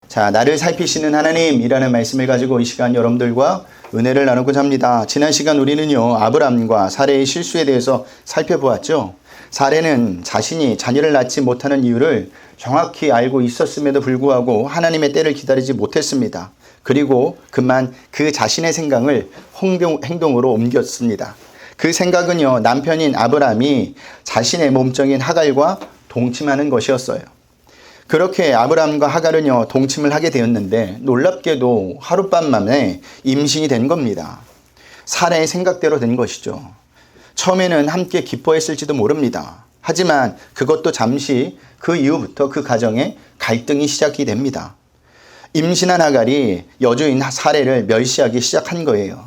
자, 나를 살피시는 하나님이라는 말씀을 가지고 이 시간 여러분들과 은혜를 나누고자 합니다. 지난 시간 우리는요, 아브람과 사레의 실수에 대해서 살펴보았죠. 사레는 자신이 자녀를 낳지 못하는 이유를 정확히 알고 있었음에도 불구하고 하나님의 때를 기다리지 못했습니다. 그리고 그만 그 자신의 생각을 행동으로 옮겼습니다. 그 생각은요, 남편인 아브람이 자신의 몸종인 하갈과 동침하는 것이었어요. 그렇게 아브람과 하갈은요, 동침을 하게 되었는데 놀랍게도 하룻밤 만에 임신이 된 겁니다. 사라의 생각대로 된 것이죠. 처음에는 함께 기뻐했을지도 모릅니다. 하지만 그것도 잠시 그 이후부터 그 가정에 갈등이 시작이 됩니다. 임신한 하갈이 여주인 사레를 멸시하기 시작한 거예요.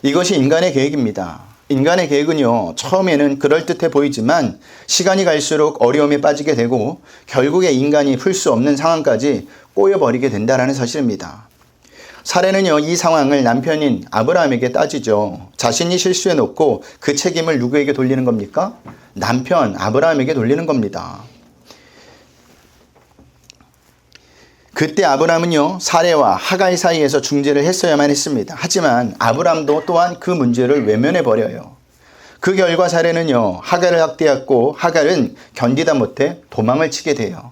이것이 인간의 계획입니다. 인간의 계획은요, 처음에는 그럴듯해 보이지만 시간이 갈수록 어려움에 빠지게 되고 결국에 인간이 풀 수 없는 상황까지 꼬여버리게 된다는 사실입니다. 사레는요, 이 상황을 남편인 아브라함에게 따지죠. 자신이 실수해놓고 그 책임을 누구에게 돌리는 겁니까? 남편 아브라함에게 돌리는 겁니다. 그때 아브람은요, 사레와 하갈 사이에서 중재를 했어야만 했습니다. 하지만 아브람도 또한 그 문제를 외면해버려요. 그 결과 사레는요, 하갈을 학대했고 하갈은 견디다 못해 도망을 치게 돼요.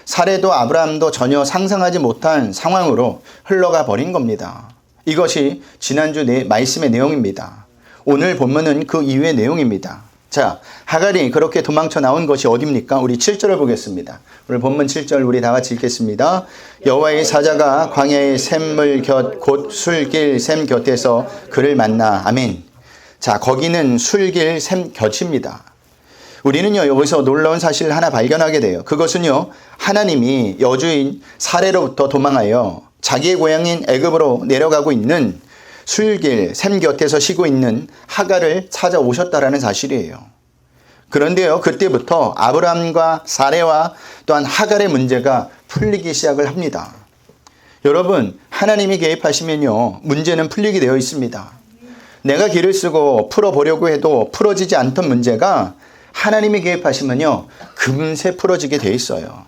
사레도 아브람도 전혀 상상하지 못한 상황으로 흘러가 버린 겁니다. 이것이 지난주 말씀의 내용입니다. 오늘 본문은 그 이후의 내용입니다. 자, 하갈이 그렇게 도망쳐 나온 것이 어디입니까? 우리 7절을 보겠습니다. 오늘 본문 7절 우리 다 같이 읽겠습니다. 여호와의 사자가 광야의 샘물 곁 곧 술길 샘 곁에서 그를 만나. 아멘. 자, 거기는 술길 샘 곁입니다. 우리는요, 여기서 놀라운 사실을 하나 발견하게 돼요. 그것은요, 하나님이 여주인 사레로부터 도망하여 자기의 고향인 애굽으로 내려가고 있는 술길 샘 곁에서 쉬고 있는 하갈을 찾아오셨다라는 사실이에요. 그런데요, 그때부터 아브람과 사레와 또한 하갈의 문제가 풀리기 시작을 합니다. 여러분, 하나님이 개입하시면요, 문제는 풀리게 되어 있습니다. 내가 길을 쓰고 풀어보려고 해도 풀어지지 않던 문제가 하나님이 개입하시면요, 금세 풀어지게 되어 있어요.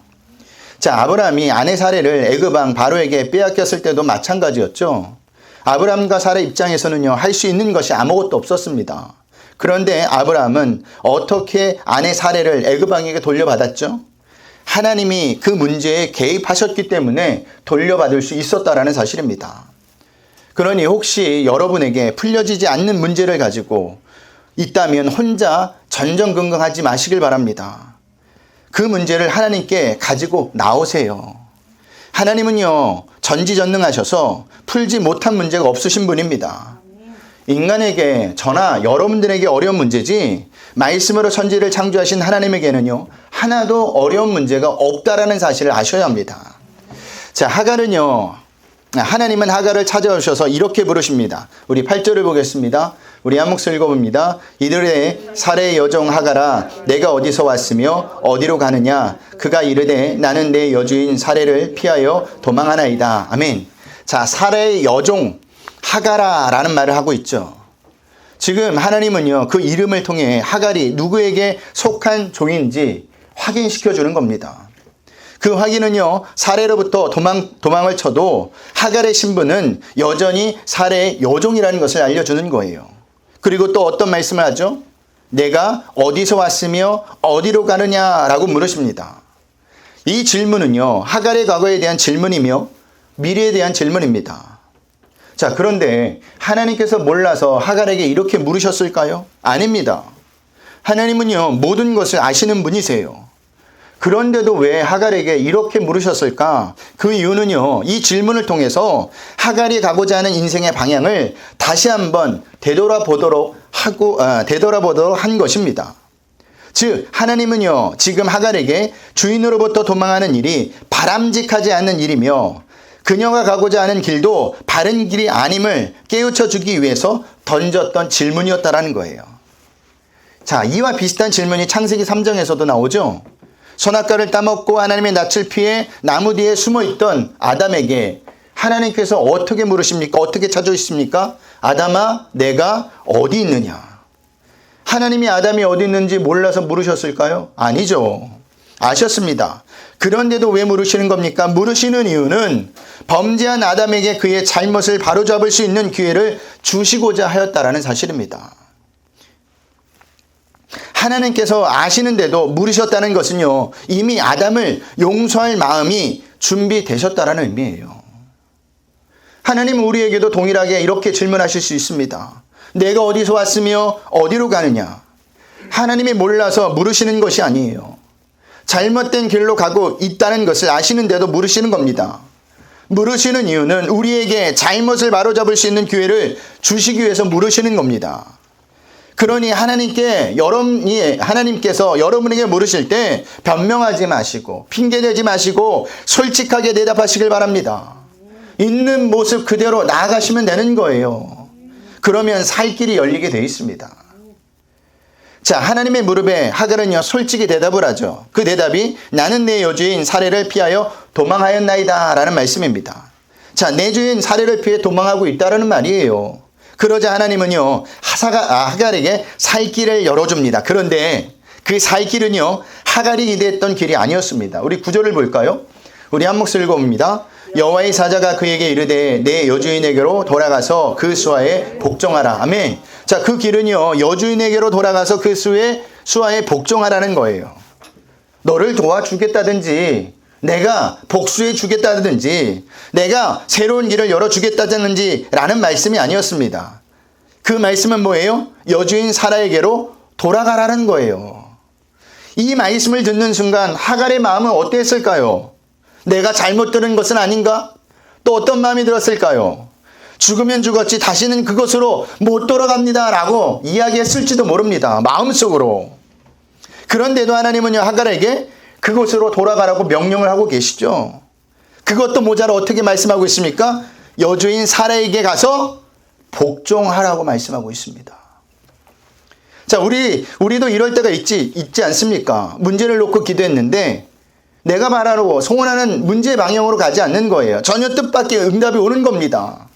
자, 아브람이 아내 사레를 애굽 왕 바로에게 빼앗겼을 때도 마찬가지였죠. 아브람과 사라 입장에서는요, 할 수 있는 것이 아무것도 없었습니다. 그런데 아브람은 어떻게 아내 사레를 애굽 왕에게 돌려받았죠? 하나님이 그 문제에 개입하셨기 때문에 돌려받을 수 있었다라는 사실입니다. 그러니 혹시 여러분에게 풀려지지 않는 문제를 가지고 있다면 혼자 전전긍긍하지 마시길 바랍니다. 그 문제를 하나님께 가지고 나오세요. 하나님은요, 전지전능하셔서 풀지 못한 문제가 없으신 분입니다. 인간에게, 저나 여러분들에게 어려운 문제지 말씀으로 천지를 창조하신 하나님에게는요, 하나도 어려운 문제가 없다라는 사실을 아셔야 합니다. 자, 하나님은 하갈을 찾아오셔서 이렇게 부르십니다. 우리 8절을 보겠습니다. 우리 한 목소리 읽어봅니다. 이르되 사레의 여종 하갈아, 내가 어디서 왔으며 어디로 가느냐? 그가 이르되 나는 내 여주인 사레를 피하여 도망하나이다. 아멘. 자, 사레의 여종 하갈아 라는 말을 하고 있죠. 지금 하나님은요, 그 이름을 통해 하갈이 누구에게 속한 종인지 확인시켜 주는 겁니다. 그 확인은요, 사레로부터 도망을 쳐도 하갈의 신분은 여전히 사레의 여종이라는 것을 알려주는 거예요. 그리고 또 어떤 말씀을 하죠? 내가 어디서 왔으며 어디로 가느냐라고 물으십니다. 이 질문은요, 하갈의 과거에 대한 질문이며 미래에 대한 질문입니다. 자, 그런데 하나님께서 몰라서 하갈에게 이렇게 물으셨을까요? 아닙니다. 하나님은요, 모든 것을 아시는 분이세요. 그런데도 왜 하갈에게 이렇게 물으셨을까? 그 이유는요, 이 질문을 통해서 하갈이 가고자 하는 인생의 방향을 다시 한번 되돌아보도록 한 것입니다. 즉, 하나님은요, 지금 하갈에게 주인으로부터 도망하는 일이 바람직하지 않은 일이며 그녀가 가고자 하는 길도 바른 길이 아님을 깨우쳐 주기 위해서 던졌던 질문이었다라는 거예요. 자, 이와 비슷한 질문이 창세기 3장에서도 나오죠. 선악과를 따먹고 하나님의 낯을 피해 나무 뒤에 숨어있던 아담에게 하나님께서 어떻게 물으십니까? 어떻게 찾아오십니까? 아담아, 내가 어디 있느냐? 하나님이 아담이 어디 있는지 몰라서 물으셨을까요? 아니죠. 아셨습니다. 그런데도 왜 물으시는 겁니까? 물으시는 이유는 범죄한 아담에게 그의 잘못을 바로잡을 수 있는 기회를 주시고자 하였다라는 사실입니다. 하나님께서 아시는데도 물으셨다는 것은요, 이미 아담을 용서할 마음이 준비되셨다라는 의미예요. 하나님은 우리에게도 동일하게 이렇게 질문하실 수 있습니다. 내가 어디서 왔으며 어디로 가느냐? 하나님이 몰라서 물으시는 것이 아니에요. 잘못된 길로 가고 있다는 것을 아시는데도 물으시는 겁니다. 물으시는 이유는 우리에게 잘못을 바로잡을 수 있는 기회를 주시기 위해서 물으시는 겁니다. 그러니 하나님께서 여러분에게 물으실 때 변명하지 마시고 핑계대지 마시고 솔직하게 대답하시길 바랍니다. 있는 모습 그대로 나아가시면 되는 거예요. 그러면 살 길이 열리게 되어 있습니다. 자, 하나님의 무릎에 하갈은요 솔직히 대답을 하죠. 그 대답이 나는 내 여주인 사레를 피하여 도망하였나이다 라는 말씀입니다. 자, 내 주인 사레를 피해 도망하고 있다라는 말이에요. 그러자 하나님은요 하갈에게 살 길을 열어줍니다. 그런데 그 살 길은요 하갈이 기대했던 길이 아니었습니다. 우리 구절을 볼까요? 우리 한 목소리 읽어봅니다. 여호와의 사자가 그에게 이르되 내 여주인에게로 돌아가서 그 수하에 복종하라. 아멘. 자, 그 길은요 여주인에게로 돌아가서 그 수하에 복종하라는 거예요. 너를 도와주겠다든지 내가 복수해 주겠다든지 내가 새로운 길을 열어주겠다든지 라는 말씀이 아니었습니다. 그 말씀은 뭐예요? 여주인 사라에게로 돌아가라는 거예요. 이 말씀을 듣는 순간 하갈의 마음은 어땠을까요? 내가 잘못 들은 것은 아닌가? 또 어떤 마음이 들었을까요? 죽으면 죽었지 다시는 그곳으로 못 돌아갑니다 라고 이야기했을지도 모릅니다. 마음속으로. 그런데도 하나님은요 하갈에게 그곳으로 돌아가라고 명령을 하고 계시죠. 그것도 모자라 어떻게 말씀하고 있습니까? 여주인 사라에게 가서 복종하라고 말씀하고 있습니다. 자, 우리도 이럴 때가 있지 않습니까? 문제를 놓고 기도했는데 내가 바라고 소원하는 문제 방향으로 가지 않는 거예요. 전혀 뜻밖의 응답이 오는 겁니다.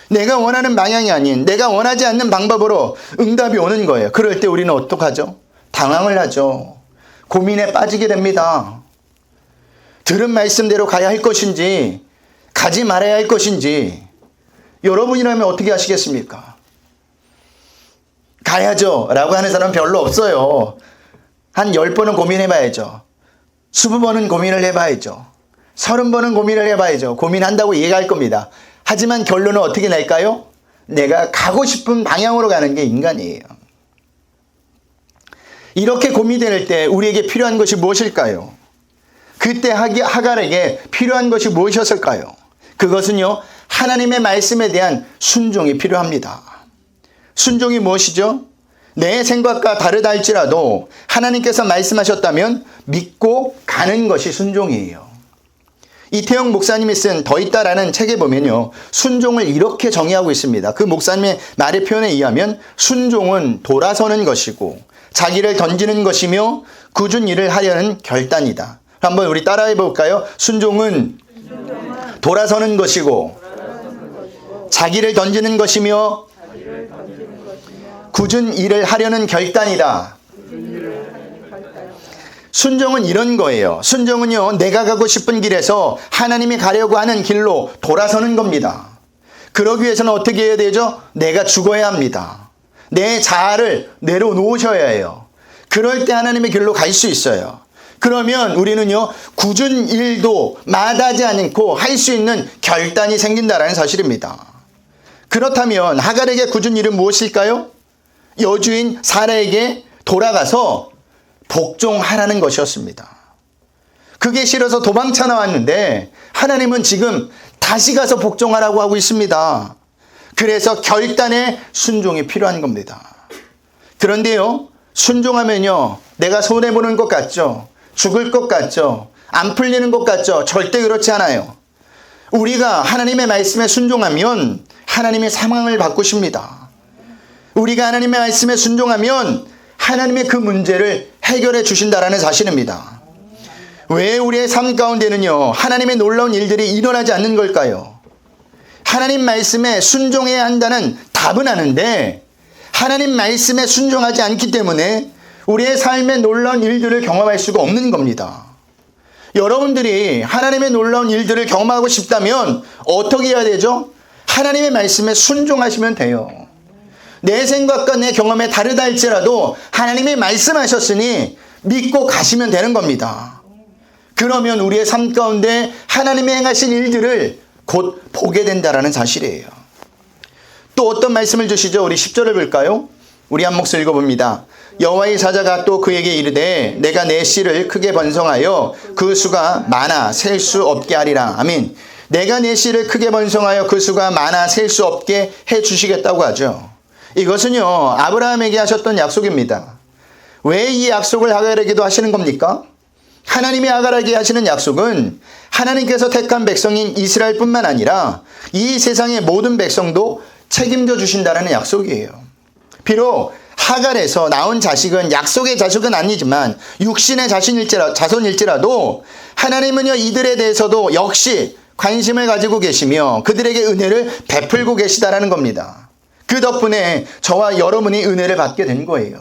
내가 원하는 방향이 아닌 내가 원하지 않는 방법으로 응답이 오는 거예요. 그럴 때 우리는 어떡하죠? 당황을 하죠. 고민에 빠지게 됩니다. 들은 말씀대로 가야 할 것인지 가지 말아야 할 것인지 여러분이라면 어떻게 하시겠습니까? 가야죠 라고 하는 사람은 별로 없어요. 한 10번은 고민해봐야죠. 20번은 고민을 해봐야죠. 30번은 고민을 해봐야죠. 고민한다고 이해할 겁니다. 하지만 결론은 어떻게 날까요? 내가 가고 싶은 방향으로 가는 게 인간이에요. 이렇게 고민될 때 우리에게 필요한 것이 무엇일까요? 그때 하갈에게 필요한 것이 무엇이었을까요? 그것은요 하나님의 말씀에 대한 순종이 필요합니다. 순종이 무엇이죠? 내 생각과 다르다 할지라도 하나님께서 말씀하셨다면 믿고 가는 것이 순종이에요. 이태영 목사님이 쓴 더 있다라는 책에 보면요 순종을 이렇게 정의하고 있습니다. 그 목사님의 말의 표현에 의하면 순종은 돌아서는 것이고 자기를 던지는 것이며 굳은 일을 하려는 결단이다. 한번 우리 따라해 볼까요? 순종은 돌아서는 것이고 자기를 던지는 것이며 굳은 일을 하려는 결단이다. 순종은 이런 거예요. 순종은요 내가 가고 싶은 길에서 하나님이 가려고 하는 길로 돌아서는 겁니다. 그러기 위해서는 어떻게 해야 되죠? 내가 죽어야 합니다. 내 자아를 내려놓으셔야 해요. 그럴 때 하나님의 길로 갈 수 있어요. 그러면 우리는요 굳은 일도 마다하지 않고 할 수 있는 결단이 생긴다는 사실입니다. 그렇다면 하갈에게 굳은 일은 무엇일까요? 여주인 사라에게 돌아가서 복종하라는 것이었습니다. 그게 싫어서 도망쳐 나왔는데 하나님은 지금 다시 가서 복종하라고 하고 있습니다. 그래서 결단의 순종이 필요한 겁니다. 그런데요 순종하면요 내가 손해보는 것 같죠? 죽을 것 같죠? 안 풀리는 것 같죠? 절대 그렇지 않아요. 우리가 하나님의 말씀에 순종하면 하나님의 상황을 바꾸십니다. 우리가 하나님의 말씀에 순종하면 하나님의 그 문제를 해결해 주신다라는 사실입니다. 왜 우리의 삶 가운데는요 하나님의 놀라운 일들이 일어나지 않는 걸까요? 하나님 말씀에 순종해야 한다는 답은 아는데 하나님 말씀에 순종하지 않기 때문에 우리의 삶의 놀라운 일들을 경험할 수가 없는 겁니다. 여러분들이 하나님의 놀라운 일들을 경험하고 싶다면 어떻게 해야 되죠? 하나님의 말씀에 순종하시면 돼요. 내 생각과 내 경험에 다르다 할지라도 하나님이 말씀하셨으니 믿고 가시면 되는 겁니다. 그러면 우리의 삶 가운데 하나님이 행하신 일들을 곧 보게 된다라는 사실이에요. 또 어떤 말씀을 주시죠? 우리 10절을 볼까요? 우리 한 목소리 읽어봅니다. 여호와의 사자가 또 그에게 이르되 내가 내 씨를 크게 번성하여 그 수가 많아 셀 수 없게 하리라. 아멘. 내가 내 씨를 크게 번성하여 그 수가 많아 셀 수 없게 해 주시겠다고 하죠. 이것은요, 아브라함에게 하셨던 약속입니다. 왜 이 약속을 하갈에게도 하시는 겁니까? 하나님이 하갈에게 하시는 약속은 하나님께서 택한 백성인 이스라엘뿐만 아니라 이 세상의 모든 백성도 책임져 주신다는 약속이에요. 비록 하갈에서 나온 자식은 약속의 자식은 아니지만 육신의 자손일지라도 하나님은요, 이들에 대해서도 역시 관심을 가지고 계시며 그들에게 은혜를 베풀고 계시다라는 겁니다. 그 덕분에 저와 여러분이 은혜를 받게 된 거예요.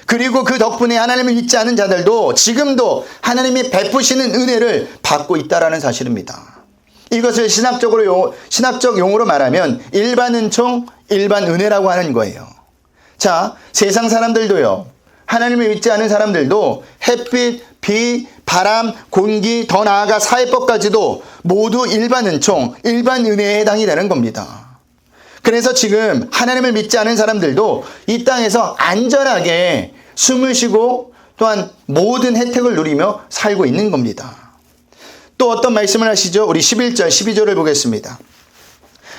그리고 그 덕분에 하나님을 믿지 않은 자들도 지금도 하나님이 베푸시는 은혜를 받고 있다라는 사실입니다. 이것을 신학적 용어로 말하면 일반 은총, 일반 은혜라고 하는 거예요. 자, 세상 사람들도요, 하나님을 믿지 않은 사람들도 햇빛, 비, 바람, 공기, 더 나아가 사회법까지도 모두 일반 은총, 일반 은혜에 해당이 되는 겁니다. 그래서 지금 하나님을 믿지 않은 사람들도 이 땅에서 안전하게 숨을 쉬고 또한 모든 혜택을 누리며 살고 있는 겁니다. 또 어떤 말씀을 하시죠? 우리 11절, 12절을 보겠습니다.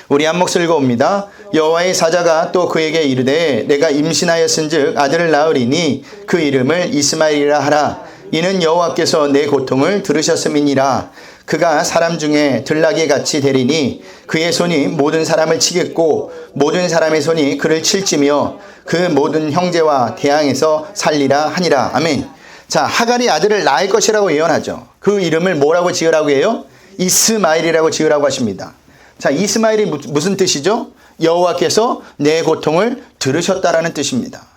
우리 한 목소리 읽어봅니다. 여호와의 사자가 또 그에게 이르되 내가 임신하였은즉 아들을 낳으리니 그 이름을 이스마엘이라 하라. 이는 여호와께서 내 고통을 들으셨음이니라. 그가 사람 중에 들나귀 같이 되리니 그의 손이 모든 사람을 치겠고 모든 사람의 손이 그를 칠지며 그 모든 형제와 대항해서 살리라 하니라. 아멘. 자, 하갈이 아들을 낳을 것이라고 예언하죠. 그 이름을 뭐라고 지으라고 해요? 이스마엘이라고 지으라고 하십니다. 자, 이스마엘이 무슨 뜻이죠? 여호와께서 내 고통을 들으셨다라는 뜻입니다.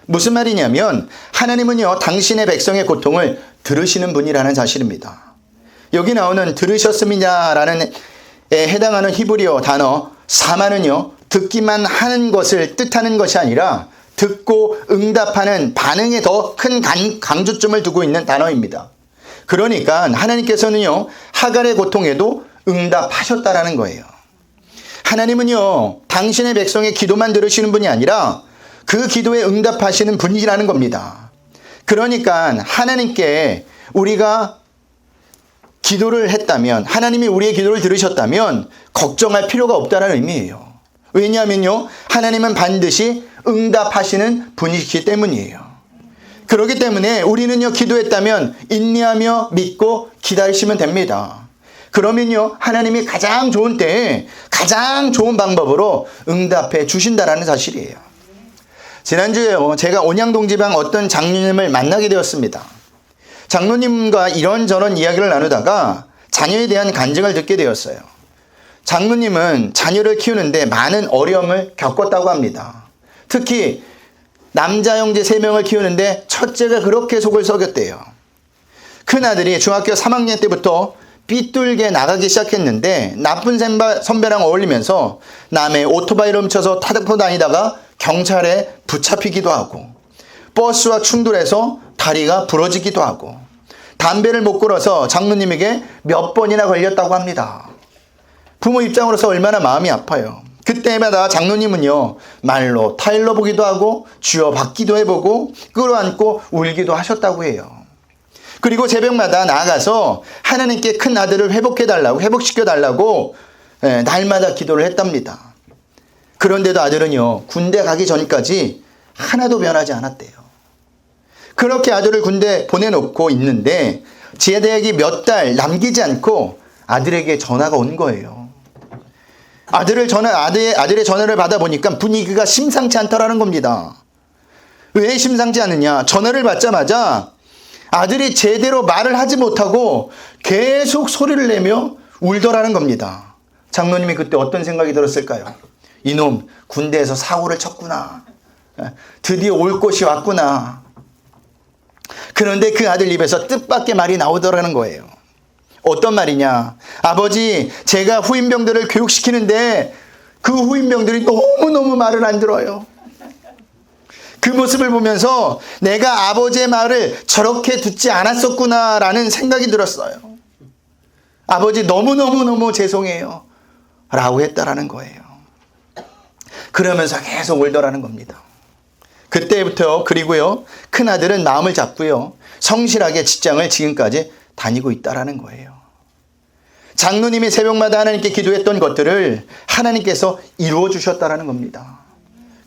무슨 말이냐면 하나님은요, 당신의 백성의 고통을 들으시는 분이라는 사실입니다. 여기 나오는 들으셨음이냐라는 에 해당하는 히브리어 단어 사마는요, 듣기만 하는 것을 뜻하는 것이 아니라 듣고 응답하는 반응에 더 큰 강조점을 두고 있는 단어입니다. 그러니까 하나님께서는요, 하갈의 고통에도 응답하셨다라는 거예요. 하나님은요, 당신의 백성의 기도만 들으시는 분이 아니라 그 기도에 응답하시는 분이라는 겁니다. 그러니까 하나님께 우리가 기도를 했다면, 하나님이 우리의 기도를 들으셨다면 걱정할 필요가 없다는 의미예요. 왜냐하면요, 하나님은 반드시 응답하시는 분이시기 때문이에요. 그렇기 때문에 우리는요, 기도했다면 인내하며 믿고 기다리시면 됩니다. 그러면요, 하나님이 가장 좋은 때에 가장 좋은 방법으로 응답해 주신다는 사실이에요. 지난주에요, 제가 온양동지방 어떤 장로님을 만나게 되었습니다. 장로님과 이런저런 이야기를 나누다가 자녀에 대한 간증을 듣게 되었어요. 장로님은 자녀를 키우는데 많은 어려움을 겪었다고 합니다. 특히 남자 형제 3명을 키우는데 첫째가 그렇게 속을 썩였대요. 큰아들이 중학교 3학년 때부터 삐뚤게 나가기 시작했는데 나쁜 선배랑 어울리면서 남의 오토바이를 훔쳐서 타고 다니다가 경찰에 붙잡히기도 하고 버스와 충돌해서 다리가 부러지기도 하고 담배를 못 끊어서 장로님에게 몇 번이나 걸렸다고 합니다. 부모 입장으로서 얼마나 마음이 아파요. 그때마다 장로님은요, 말로 타일러 보기도 하고 쥐어받기도 해보고 끌어안고 울기도 하셨다고 해요. 그리고 새벽마다 나아가서 하나님께 큰 아들을 회복시켜달라고 날마다 기도를 했답니다. 그런데도 아들은요, 군대 가기 전까지 하나도 변하지 않았대요. 그렇게 아들을 군대 보내놓고 있는데 제대하기 몇 달 남기지 않고 아들에게 전화가 온 거예요. 아들의 전화를 받아보니까 분위기가 심상치 않다라는 겁니다. 왜 심상치 않느냐? 전화를 받자마자 아들이 제대로 말을 하지 못하고 계속 소리를 내며 울더라는 겁니다. 장로님이 그때 어떤 생각이 들었을까요? 이놈 군대에서 사고를 쳤구나. 드디어 올 곳이 왔구나. 그런데 그 아들 입에서 뜻밖의 말이 나오더라는 거예요. 어떤 말이냐? 아버지, 제가 후임병들을 교육시키는데 그 후임병들이 너무너무 말을 안 들어요. 그 모습을 보면서 내가 아버지의 말을 저렇게 듣지 않았었구나라는 생각이 들었어요. 아버지, 너무너무너무 죄송해요 라고 했다라는 거예요. 그러면서 계속 울더라는 겁니다. 그때부터 그리고요, 큰아들은 마음을 잡고요, 성실하게 직장을 지금까지 다니고 있다라는 거예요. 장로님이 새벽마다 하나님께 기도했던 것들을 하나님께서 이루어 주셨다라는 겁니다.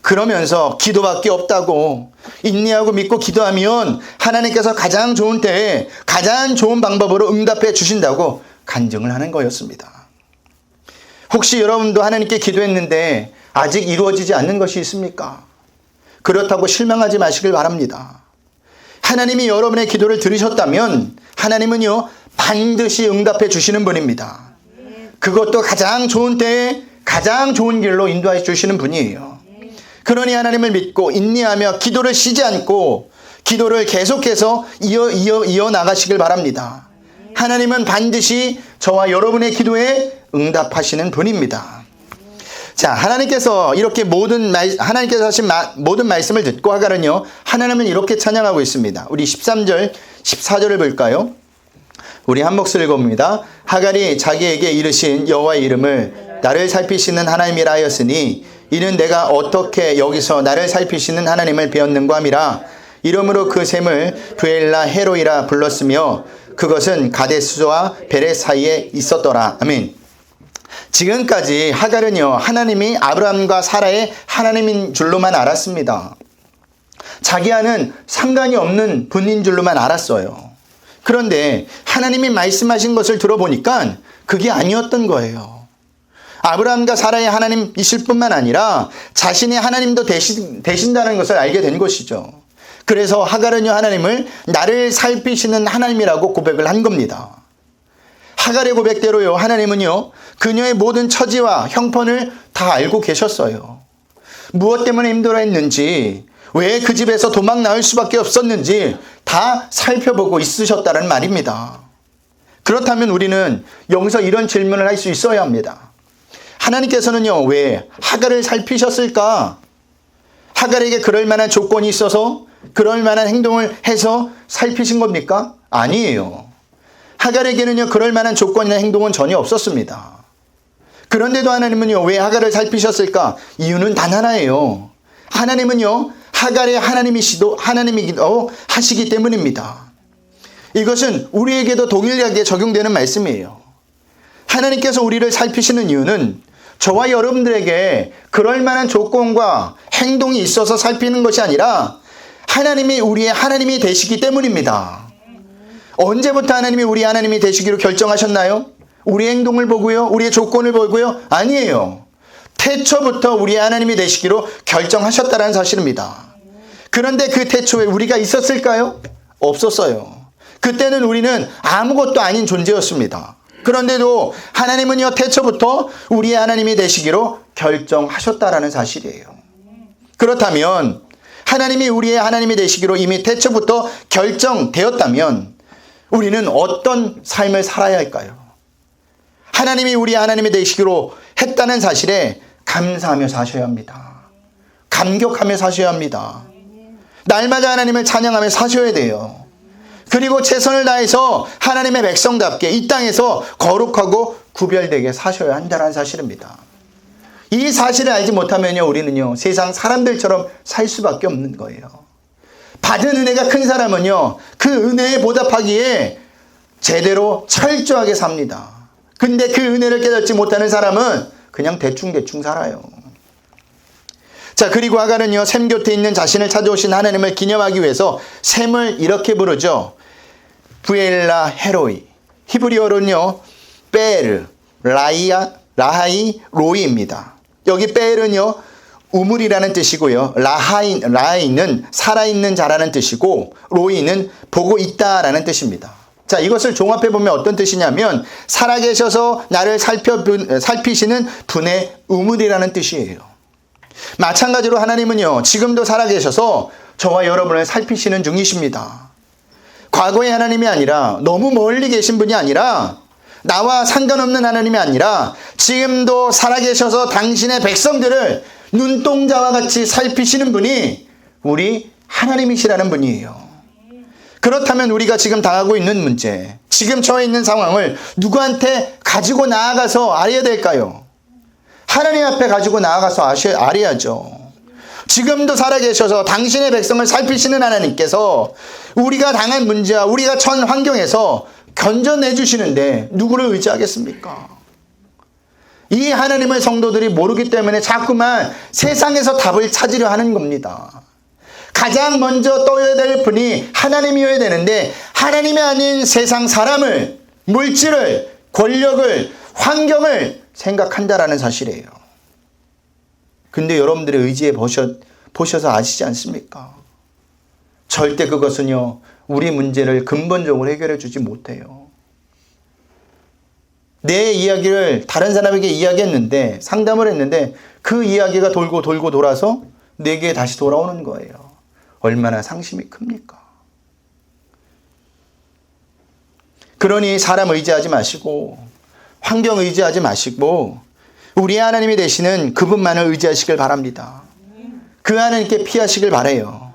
그러면서 기도밖에 없다고, 인내하고 믿고 기도하면 하나님께서 가장 좋은 때에 가장 좋은 방법으로 응답해 주신다고 간증을 하는 거였습니다. 혹시 여러분도 하나님께 기도했는데 아직 이루어지지 않는 것이 있습니까? 그렇다고 실망하지 마시길 바랍니다. 하나님이 여러분의 기도를 들으셨다면 하나님은요, 반드시 응답해 주시는 분입니다. 그것도 가장 좋은 때에 가장 좋은 길로 인도해 주시는 분이에요. 그러니 하나님을 믿고 인내하며 기도를 쉬지 않고 기도를 계속해서 이어나가시길 바랍니다. 하나님은 반드시 저와 여러분의 기도에 응답하시는 분입니다. 자, 하나님께서 이렇게 하나님께서 하신 모든 말씀을 듣고 하갈은요, 하나님은 이렇게 찬양하고 있습니다. 우리 13절, 14절을 볼까요? 우리 한 목소리 읽어봅니다. 하갈이 자기에게 이르신 여호와의 이름을 나를 살피시는 하나님이라 하였으니 이는 내가 어떻게 여기서 나를 살피시는 하나님을 배웠는고 함이라. 이름으로 그 샘을 브엘라 헤로이라 불렀으며 그것은 가데스와 베레 사이에 있었더라. 아멘. 지금까지 하갈은요, 하나님이 아브라함과 사라의 하나님인 줄로만 알았습니다. 자기와는 상관이 없는 분인 줄로만 알았어요. 그런데 하나님이 말씀하신 것을 들어보니까 그게 아니었던 거예요. 아브라함과 사라의 하나님이실 뿐만 아니라 자신의 하나님도 되신다는 것을 알게 된 것이죠. 그래서 하갈은요, 하나님을 나를 살피시는 하나님이라고 고백을 한 겁니다. 하갈의 고백대로요, 하나님은요, 그녀의 모든 처지와 형편을 다 알고 계셨어요. 무엇 때문에 힘들어했는지, 왜 그 집에서 도망 나올 수밖에 없었는지 다 살펴보고 있으셨다는 말입니다. 그렇다면 우리는 여기서 이런 질문을 할 수 있어야 합니다. 하나님께서는요, 왜 하갈을 살피셨을까? 하갈에게 그럴 만한 조건이 있어서 그럴 만한 행동을 해서 살피신 겁니까? 아니에요. 하갈에게는요, 그럴 만한 조건이나 행동은 전혀 없었습니다. 그런데도 하나님은요, 왜 하갈을 살피셨을까? 이유는 단 하나예요. 하나님은요, 하갈의 하나님이기도 하시기 때문입니다. 이것은 우리에게도 동일하게 적용되는 말씀이에요. 하나님께서 우리를 살피시는 이유는 저와 여러분들에게 그럴 만한 조건과 행동이 있어서 살피는 것이 아니라 하나님이 우리의 하나님이 되시기 때문입니다. 언제부터 하나님이 우리 하나님이 되시기로 결정하셨나요? 우리의 행동을 보고요, 우리의 조건을 보고요? 아니에요. 태초부터 우리의 하나님이 되시기로 결정하셨다는 사실입니다. 그런데 그 태초에 우리가 있었을까요? 없었어요. 그때는 우리는 아무것도 아닌 존재였습니다. 그런데도 하나님은요, 태초부터 우리의 하나님이 되시기로 결정하셨다라는 사실이에요. 그렇다면 하나님이 우리의 하나님이 되시기로 이미 태초부터 결정되었다면 우리는 어떤 삶을 살아야 할까요? 하나님이 우리의 하나님이 되시기로 했다는 사실에 감사하며 사셔야 합니다. 감격하며 사셔야 합니다. 날마다 하나님을 찬양하며 사셔야 돼요. 그리고 최선을 다해서 하나님의 백성답게 이 땅에서 거룩하고 구별되게 사셔야 한다는 사실입니다. 이 사실을 알지 못하면요, 우리는요, 세상 사람들처럼 살 수밖에 없는 거예요. 받은 은혜가 큰 사람은요, 그 은혜에 보답하기에 제대로 철저하게 삽니다. 근데 그 은혜를 깨닫지 못하는 사람은 그냥 대충 살아요. 자, 그리고 하갈은요, 샘 곁에 있는 자신을 찾아오신 하나님을 기념하기 위해서 샘을 이렇게 부르죠. 브엘라 헤로이. 히브리어로는요, 베르, 라하이, 로이입니다. 여기 베르는요, 우물이라는 뜻이고요. 라하이는 살아있는 자라는 뜻이고, 로이는 보고 있다라는 뜻입니다. 자, 이것을 종합해보면 어떤 뜻이냐면 살아계셔서 나를 살피시는 분의 우물이라는 뜻이에요. 마찬가지로 하나님은요, 지금도 살아계셔서 저와 여러분을 살피시는 중이십니다. 과거의 하나님이 아니라, 너무 멀리 계신 분이 아니라, 나와 상관없는 하나님이 아니라 지금도 살아계셔서 당신의 백성들을 눈동자와 같이 살피시는 분이 우리 하나님이시라는 분이에요. 그렇다면 우리가 지금 당하고 있는 문제, 지금 처해 있는 상황을 누구한테 가지고 나아가서 알아야 될까요? 하나님 앞에 가지고 나아가서 알아야죠. 지금도 살아계셔서 당신의 백성을 살피시는 하나님께서 우리가 당한 문제와 우리가 처한 환경에서 견뎌내 주시는데 누구를 의지하겠습니까? 이 하나님을 성도들이 모르기 때문에 자꾸만 세상에서 답을 찾으려 하는 겁니다. 가장 먼저 떠야 될 분이 하나님이어야 되는데 하나님이 아닌 세상 사람을, 물질을, 권력을, 환경을 생각한다라는 사실이에요. 근데 여러분들의 의지에 보셔서 아시지 않습니까? 절대 그것은요, 우리 문제를 근본적으로 해결해 주지 못해요. 내 이야기를 다른 사람에게 이야기했는데, 상담을 했는데 그 이야기가 돌고 돌고 돌아서 내게 다시 돌아오는 거예요. 얼마나 상심이 큽니까? 그러니 사람 의지하지 마시고 환경 의지하지 마시고 우리 하나님이 되시는 그분만을 의지하시길 바랍니다. 그 하나님께 피하시길 바라요.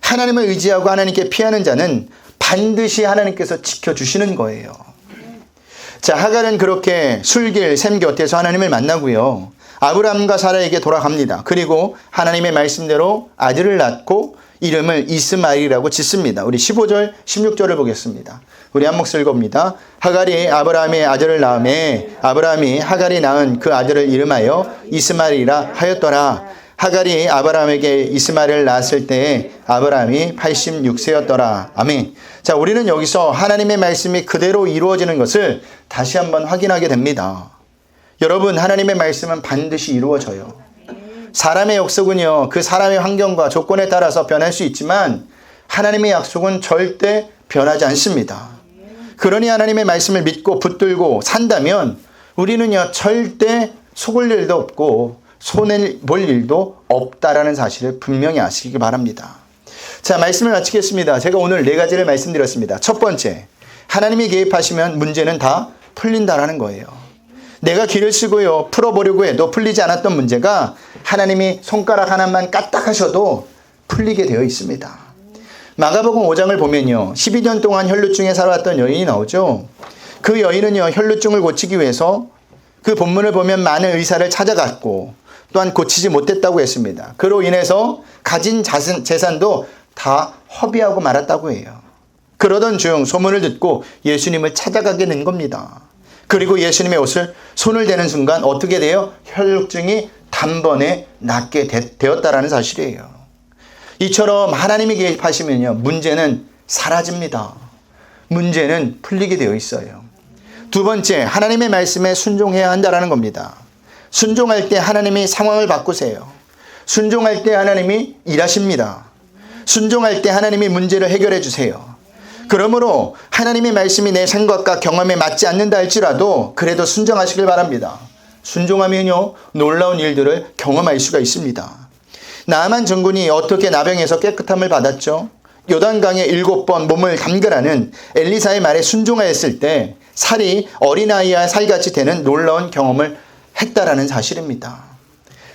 하나님을 의지하고 하나님께 피하는 자는 반드시 하나님께서 지켜주시는 거예요. 자, 하갈은 그렇게 술길 샘 곁에서 하나님을 만나고요. 아브라함과 사라에게 돌아갑니다. 그리고 하나님의 말씀대로 아들을 낳고 이름을 이스마엘이라고 짓습니다. 우리 15절, 16절을 보겠습니다. 우리 한 목소리 읽어봅니다. 하갈이 아브라함의 아들을 낳음에 아브라함이 하갈이 낳은 그 아들을 이름하여 이스마엘이라 하였더라. 하갈이 아브라함에게 이스마엘을 낳았을 때에 아브라함이 86세였더라. 아멘. 자, 우리는 여기서 하나님의 말씀이 그대로 이루어지는 것을 다시 한번 확인하게 됩니다. 여러분, 하나님의 말씀은 반드시 이루어져요. 사람의 약속은요, 그 사람의 환경과 조건에 따라서 변할 수 있지만 하나님의 약속은 절대 변하지 않습니다. 그러니 하나님의 말씀을 믿고 붙들고 산다면 우리는요, 절대 속을 일도 없고 손해볼 일도 없다라는 사실을 분명히 아시기 바랍니다. 자, 말씀을 마치겠습니다. 제가 오늘 4가지를 말씀드렸습니다. 첫 번째, 하나님이 개입하시면 문제는 다 풀린다라는 거예요. 내가 길을 쓰고요, 풀어보려고 해도 풀리지 않았던 문제가 하나님이 손가락 하나만 까딱하셔도 풀리게 되어 있습니다. 마가복음 5장을 보면요, 12년 동안 혈루증에 살아왔던 여인이 나오죠. 그 여인은요, 혈루증을 고치기 위해서 그 본문을 보면 많은 의사를 찾아갔고 또한 고치지 못했다고 했습니다. 그로 인해서 가진 재산도 다 허비하고 말았다고 해요. 그러던 중 소문을 듣고 예수님을 찾아가게 된 겁니다. 그리고 예수님의 옷을 손을 대는 순간 어떻게 돼요? 혈루증이 단번에 낫게 되었다라는 사실이에요. 이처럼 하나님이 개입하시면요, 문제는 사라집니다. 문제는 풀리게 되어 있어요. 두 번째, 하나님의 말씀에 순종해야 한다는 겁니다. 순종할 때 하나님이 상황을 바꾸세요. 순종할 때 하나님이 일하십니다. 순종할 때 하나님이 문제를 해결해 주세요. 그러므로 하나님의 말씀이 내 생각과 경험에 맞지 않는다 할지라도 그래도 순종하시길 바랍니다. 순종하면요, 놀라운 일들을 경험할 수가 있습니다. 나아만 장군이 어떻게 나병에서 깨끗함을 받았죠? 요단강에 7번 몸을 담그라는 엘리사의 말에 순종하였을 때 살이 어린아이와 살같이 되는 놀라운 경험을 했다라는 사실입니다.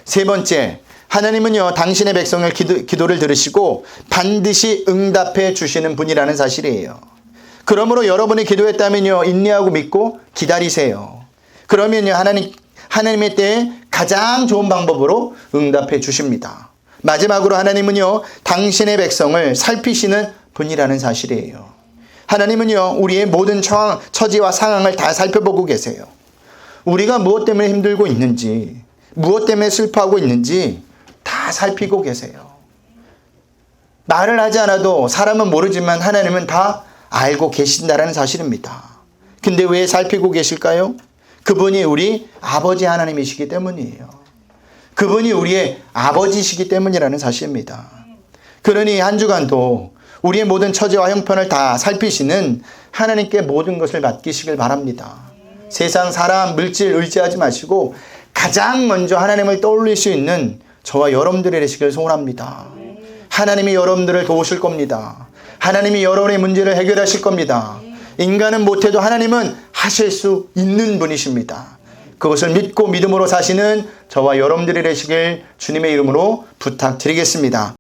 세 번째, 하나님은요, 당신의 백성을 기도를 들으시고 반드시 응답해 주시는 분이라는 사실이에요. 그러므로 여러분이 기도했다면요, 인내하고 믿고 기다리세요. 그러면요, 하나님의 때에 가장 좋은 방법으로 응답해 주십니다. 마지막으로 하나님은요, 당신의 백성을 살피시는 분이라는 사실이에요. 하나님은요, 우리의 모든 처지와 상황을 다 살펴보고 계세요. 우리가 무엇 때문에 힘들고 있는지, 무엇 때문에 슬퍼하고 있는지 다 살피고 계세요. 말을 하지 않아도 사람은 모르지만 하나님은 다 알고 계신다라는 사실입니다. 근데 왜 살피고 계실까요? 그분이 우리 아버지 하나님이시기 때문이에요. 그분이 우리의 아버지시기 때문이라는 사실입니다. 그러니 한 주간도 우리의 모든 처지와 형편을 다 살피시는 하나님께 모든 것을 맡기시길 바랍니다. 세상, 사람, 물질 의지하지 마시고 가장 먼저 하나님을 떠올릴 수 있는 저와 여러분들이 되시길 소원합니다. 하나님이 여러분들을 도우실 겁니다. 하나님이 여러분의 문제를 해결하실 겁니다. 인간은 못해도 하나님은 하실 수 있는 분이십니다. 그것을 믿고 믿음으로 사시는 저와 여러분들이 되시길 주님의 이름으로 부탁드리겠습니다.